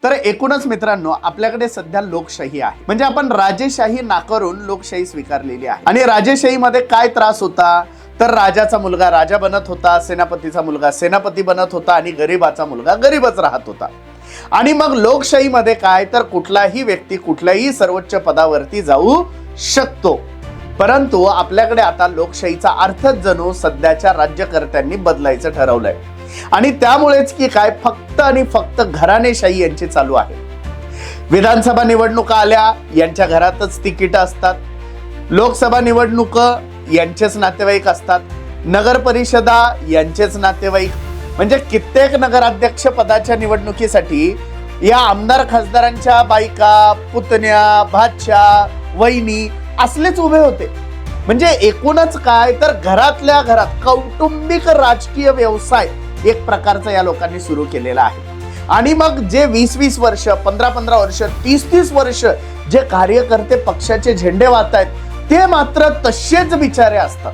तर एकूणच मित्रांनो, आपल्याकडे सध्या लोकशाही आहे, म्हणजे आपण राजेशाही नाकारून लोकशाही स्वीकारलेली आहे। आणि राजेशाहीमध्ये काय त्रास होता तर राजाचा मुलगा राजा बनत होता, सेनापतीचा मुलगा सेनापती बनत होता आणि गरीबाचा मुलगा गरीबच राहत होता। आणि मग लोकशाहीमध्ये काय तर कुठलाही व्यक्ती कुठल्याही सर्वोच्च पदावरती जाऊ शकतो। परंतु आपल्याकडे आता लोकशाहीचा अर्थच जणू सध्याच्या राज्यकर्त्यांनी बदलायचं ठरवलंय। आणि त्यामुळेच की काय फक्त आणि फक्त घराणेशाही यांची चालू आहे। विधानसभा निवडणुका आल्या, यांच्या घरातच तिकीट असतात। लोकसभा निवडणूक यांचेच नातेवाईक असतात। नगर परिषदा यांचेच नातेवाईक, म्हणजे कित्येक नगराध्यक्ष पदाच्या निवडणुकीसाठी या आमदार खासदारांच्या बायका, पुतण्या, भाच्या, वहिनी असलेच उभे होते। म्हणजे एकूणच काय तर घरातल्या घरात कौटुंबिक राजकीय व्यवसाय एक प्रकारचा या लोकांनी सुरू केलेला आहे। आणि मग जे 20-20 वर्ष, 15-15 वर्ष, 30-30 वर्ष जे कार्यकर्ते पक्षाचे झेंडे वाहतायत ते मात्र तसेच बिचारे असतात।